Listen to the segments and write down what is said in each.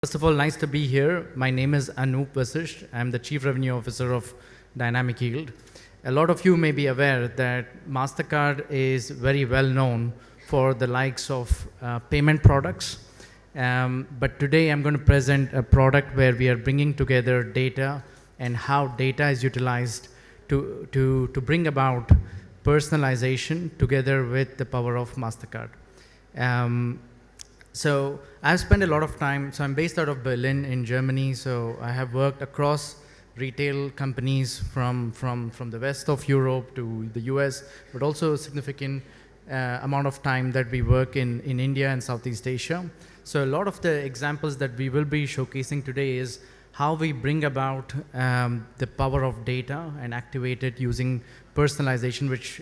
First of all, nice to be here. My name is Anoop Vasisht. I'm the Chief Revenue Officer of Dynamic Yield. A lot of you may be aware that Mastercard is very well known for the likes of payment products. But today I'm going to present a product where we are bringing together data and how data is utilized to bring about personalization together with the power of Mastercard. So I've spent a lot of time, so I'm based out of Berlin in Germany, so I have worked across retail companies from the west of Europe to the US, but also a significant amount of time that we work in India and Southeast Asia. So a lot of the examples that we will be showcasing today is how we bring about the power of data and activate it using personalization, which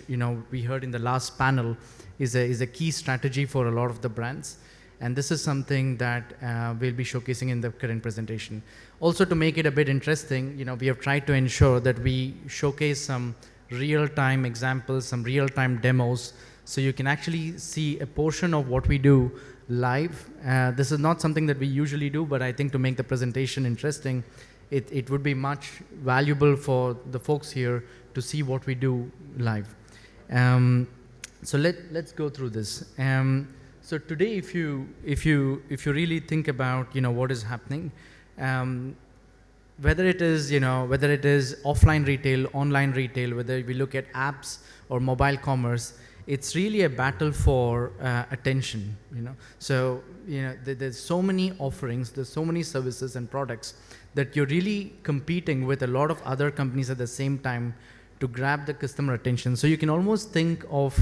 we heard in the last panel is a key strategy for a lot of the brands. And this is something that we'll be showcasing in the current presentation. Also, to make it a bit interesting, we have tried to ensure that we showcase some real-time examples, some real-time demos, so you can actually see a portion of what we do live. This is not something that we usually do, but I think to make the presentation interesting, it would be much valuable for the folks here to see what we do live. So let's go through this. So today, if you really think about what is happening, whether it is offline retail, online retail, whether we look at apps or mobile commerce, it's really a battle for attention. So there's so many offerings, there's so many services and products that you're really competing with a lot of other companies at the same time to grab the customer attention. So you can almost think of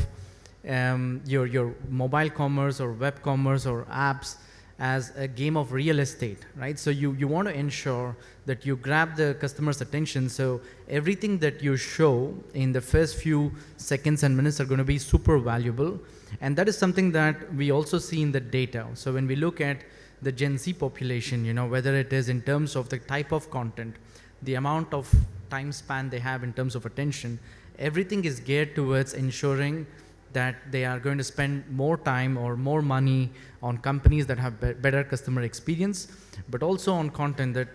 your mobile commerce or web commerce or apps as a game of real estate, right? So you want to ensure that you grab the customer's attention, so everything that you show in the first few seconds and minutes are going to be super valuable. And that is something that we also see in the data. So when we look at the Gen Z population, whether it is in terms of the type of content, the amount of time span they have in terms of attention, everything is geared towards ensuring that they are going to spend more time or more money on companies that have better customer experience, but also on content that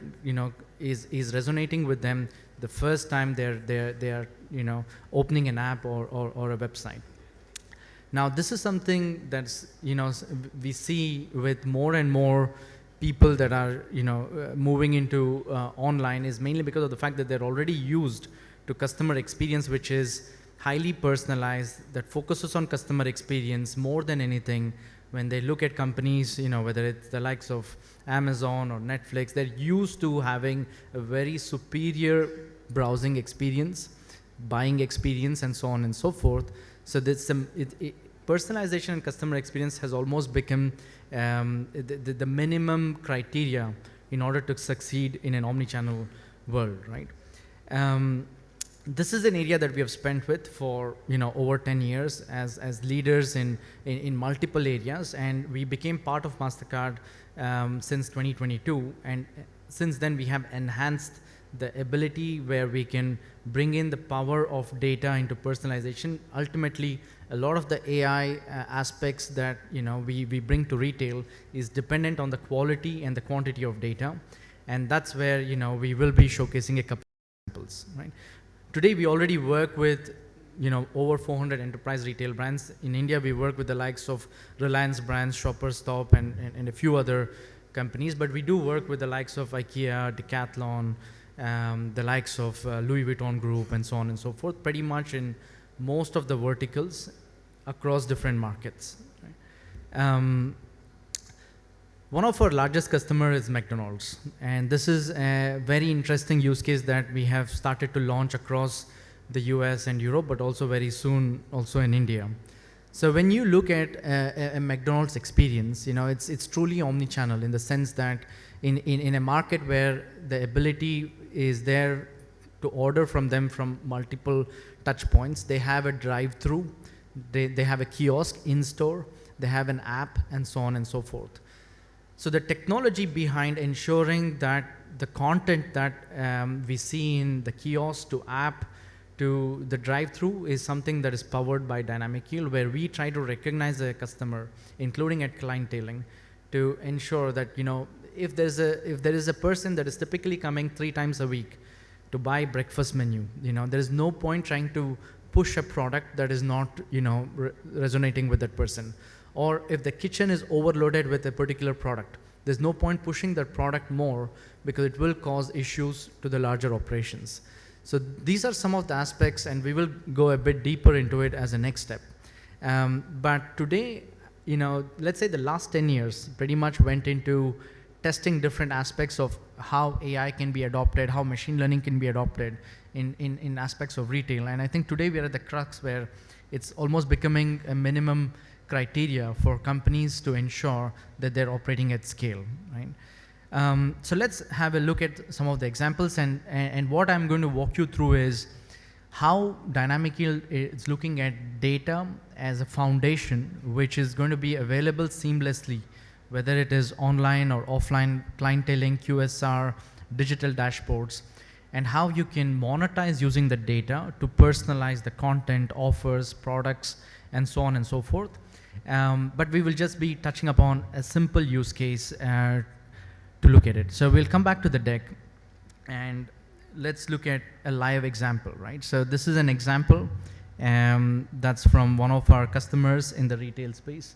is resonating with them the first time they are opening an app or a website. Now this is something that's we see with more and more people that are moving into online, is mainly because of the fact that they're already used to customer experience, which is highly personalized, that focuses on customer experience more than anything. When they look at companies, whether it's the likes of Amazon or Netflix, they're used to having a very superior browsing experience, buying experience, and so on and so forth. So this, personalization and customer experience has almost become the minimum criteria in order to succeed in an omnichannel world, right? This is an area that we have spent with for over 10 years as leaders in multiple areas, and we became part of Mastercard since 2022, and since then we have enhanced the ability where we can bring in the power of data into personalization. Ultimately, a lot of the AI aspects that we bring to retail is dependent on the quality and the quantity of data, and that's where we will be showcasing a couple of examples, right? Today, we already work with over 400 enterprise retail brands. In India, we work with the likes of Reliance Brands, Shoppers Stop, and a few other companies. But we do work with the likes of IKEA, Decathlon, the likes of Louis Vuitton Group, and so on and so forth, pretty much in most of the verticals across different markets. Right? One of our largest customers is McDonald's, and this is a very interesting use case that we have started to launch across the US and Europe, but also very soon also in India. So when you look at a McDonald's experience, it's truly omnichannel in the sense that in a market where the ability is there to order from them from multiple touch points, they have a drive-through, they have a kiosk in-store, they have an app, and so on and so forth. So the technology behind ensuring that the content that we see in the kiosk to app to the drive-through is something that is powered by Dynamic Yield, where we try to recognize the customer, including at clienteling, to ensure that if there is a person that is typically coming 3 times a week to buy breakfast menu, there is no point trying to push a product that is not, resonating with that person. Or if the kitchen is overloaded with a particular product, there's no point pushing that product more because it will cause issues to the larger operations. So these are some of the aspects, and we will go a bit deeper into it as a next step. But today, let's say the last 10 years pretty much went into testing different aspects of how AI can be adopted, how machine learning can be adopted in aspects of retail. And I think today we are at the crux where it's almost becoming a minimum criteria for companies to ensure that they're operating at scale, right? So let's have a look at some of the examples, and what I'm going to walk you through is how Dynamic Yield is looking at data as a foundation which is going to be available seamlessly, whether it is online or offline, clienteling, QSR, digital dashboards, and how you can monetize using the data to personalize the content, offers, products, and so on and so forth. But we will just be touching upon a simple use case to look at it. So we'll come back to the deck, and let's look at a live example, right? So this is an example that's from one of our customers in the retail space.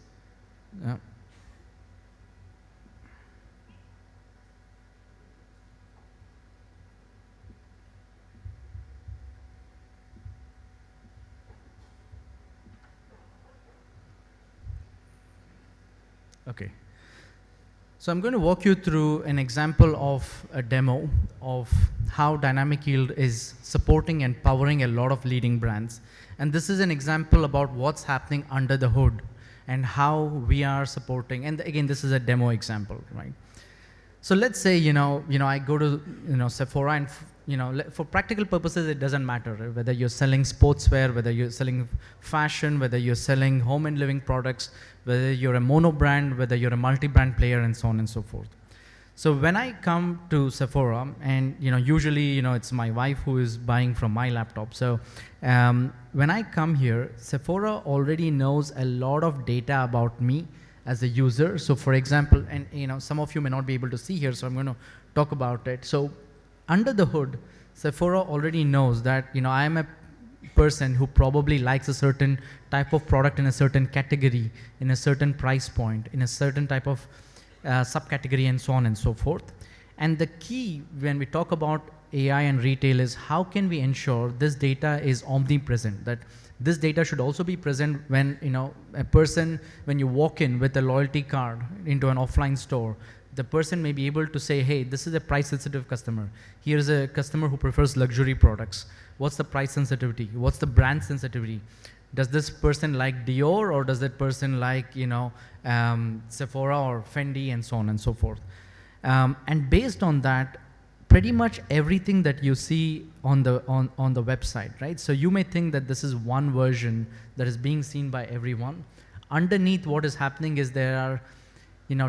Okay. So I'm going to walk you through an example of a demo of how Dynamic Yield is supporting and powering a lot of leading brands. And this is an example about what's happening under the hood and how we are supporting. And again, this is a demo example, right? So let's say, I go to, Sephora, and for practical purposes, it doesn't matter, right? Whether you're selling sportswear, whether you're selling fashion, whether you're selling home and living products, whether you're a mono brand, whether you're a multi-brand player, and so on and so forth. So when I come to Sephora, and usually it's my wife who is buying from my laptop. So when I come here, Sephora already knows a lot of data about me as a user. So for example, and some of you may not be able to see here, so I'm going to talk about it. So under the hood, Sephora already knows that I am a person who probably likes a certain type of product in a certain category, in a certain price point, in a certain type of subcategory, and so on and so forth. And the key when we talk about AI and retail is how can we ensure this data is omnipresent, that this data should also be present when a person, when you walk in with a loyalty card into an offline store, the person may be able to say, hey, this is a price sensitive customer. Here's a customer who prefers luxury products. What's the price sensitivity? What's the brand sensitivity? Does this person like Dior, or does that person like Sephora or Fendi, and so on and so forth? And based on that, pretty much everything that you see on the website, right? So you may think that this is one version that is being seen by everyone. Underneath, what is happening is there are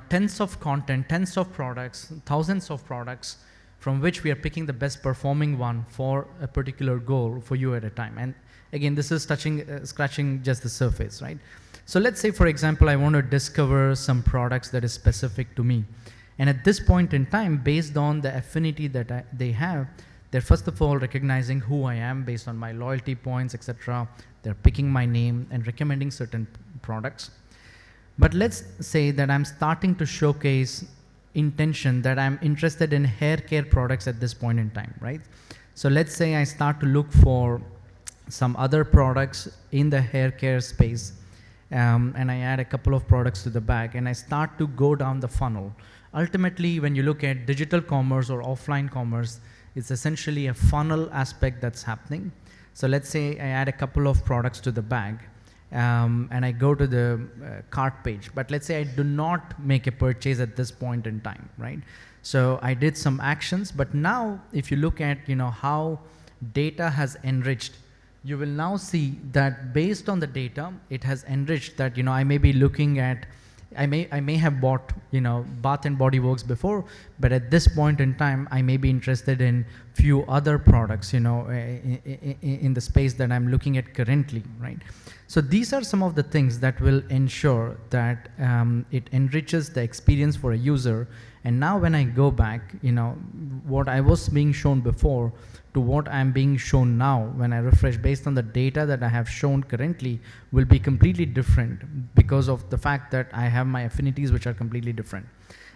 tens of content, tens of products, thousands of products from which we are picking the best performing one for a particular goal for you at a time. And again, this is scratching just the surface, right? So let's say, for example, I want to discover some products that is specific to me. And at this point in time, based on the affinity that they have, they're first of all recognizing who I am based on my loyalty points, etc. They're picking my name and recommending certain products. But let's say that I'm starting to showcase intention that I'm interested in hair care products at this point in time, right? So let's say I start to look for some other products in the hair care space, and I add a couple of products to the bag, and I start to go down the funnel. Ultimately, when you look at digital commerce or offline commerce, it's essentially a funnel aspect that's happening. So let's say I add a couple of products to the bag, and I go to the cart page, but let's say I do not make a purchase at this point in time, right? So I did some actions, but now if you look at how data has enriched, you will now see that based on the data, it has enriched that I may be looking at, I may have bought Bath and Body Works before, but at this point in time, I may be interested in few other products in the space that I'm looking at currently, right? So these are some of the things that will ensure that it enriches the experience for a user. And now when I go back, what I was being shown before to what I'm being shown now, when I refresh based on the data that I have shown currently, will be completely different because of the fact that I have my affinities which are completely different.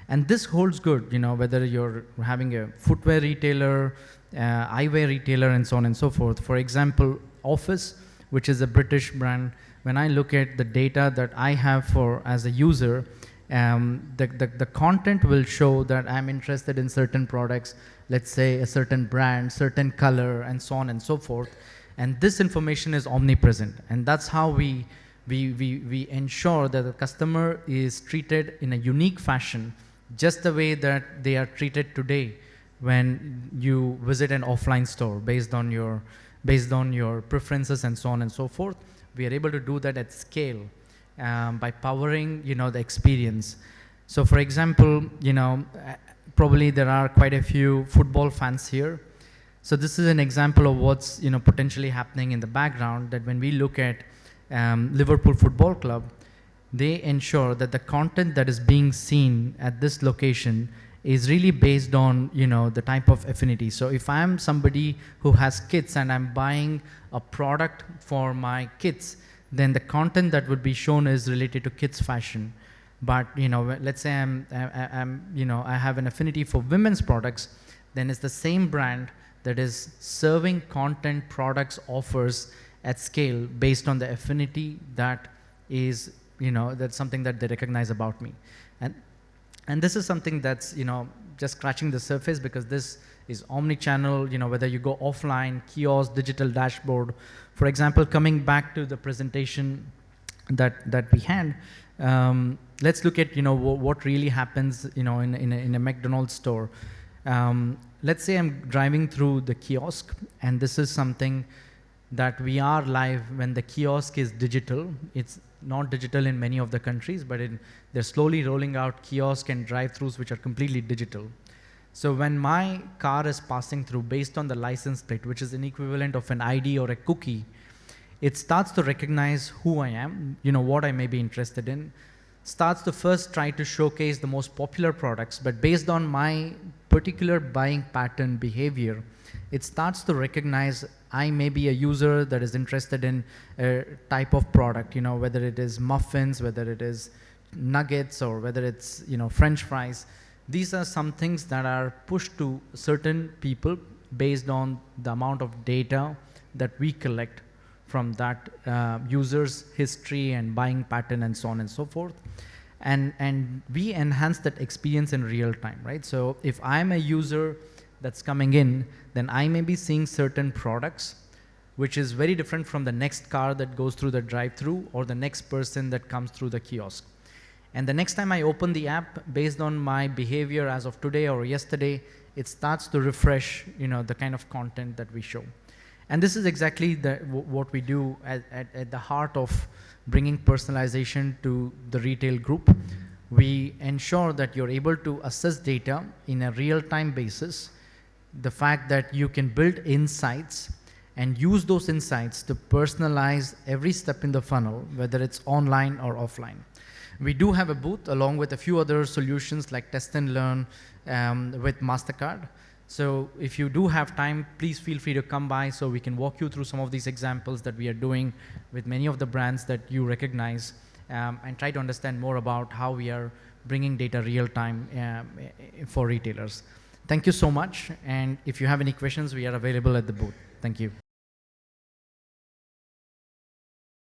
And this holds good, whether you're having a footwear retailer, eyewear retailer, and so on and so forth. For example, Office, which is a British brand, when I look at the data that I have as a user, the content will show that I'm interested in certain products, let's say a certain brand, certain color, and so on and so forth. And this information is omnipresent. And that's how we ensure that the customer is treated in a unique fashion, just the way that they are treated today when you visit an offline store based on your preferences and so on and so forth. We are able to do that at scale by powering, the experience. So for example, probably there are quite a few football fans here. So this is an example of what's, potentially happening in the background, that when we look at Liverpool Football Club, they ensure that the content that is being seen at this location is really based on, the type of affinity. So if I'm somebody who has kids and I'm buying a product for my kids, then the content that would be shown is related to kids fashion. But, let's say I have an affinity for women's products, then it's the same brand that is serving content, products, offers at scale based on the affinity that is, that's something that they recognize about me. And this is something that's, just scratching the surface, because this is omnichannel, whether you go offline, kiosk, digital dashboard. For example, coming back to the presentation that we had, let's look at, what really happens, in a McDonald's store. Let's say I'm driving through the kiosk, and this is something that we are live when the kiosk is digital. It's not digital in many of the countries, but they're slowly rolling out kiosk and drive-thrus which are completely digital. So when my car is passing through, based on the license plate, which is an equivalent of an ID or a cookie, it starts to recognize who I am, what I may be interested in, starts to first try to showcase the most popular products, but based on my particular buying pattern behavior, it starts to recognize I may be a user that is interested in a type of product, whether it is muffins, whether it is nuggets, or whether it's, French fries. These are some things that are pushed to certain people based on the amount of data that we collect from that user's history and buying pattern and so on and so forth. And we enhance that experience in real time, right? So if I'm a user that's coming in, then I may be seeing certain products, which is very different from the next car that goes through the drive-thru or the next person that comes through the kiosk. And the next time I open the app, based on my behavior as of today or yesterday, it starts to refresh, the kind of content that we show. And this is exactly what we do at the heart of bringing personalization to the retail group. We ensure that you're able to assess data in a real-time basis, the fact that you can build insights and use those insights to personalize every step in the funnel, whether it's online or offline. We do have a booth along with a few other solutions like Test and Learn with Mastercard. So if you do have time, please feel free to come by so we can walk you through some of these examples that we are doing with many of the brands that you recognize, and try to understand more about how we are bringing data real time for retailers. Thank you so much. And if you have any questions, we are available at the booth. Thank you.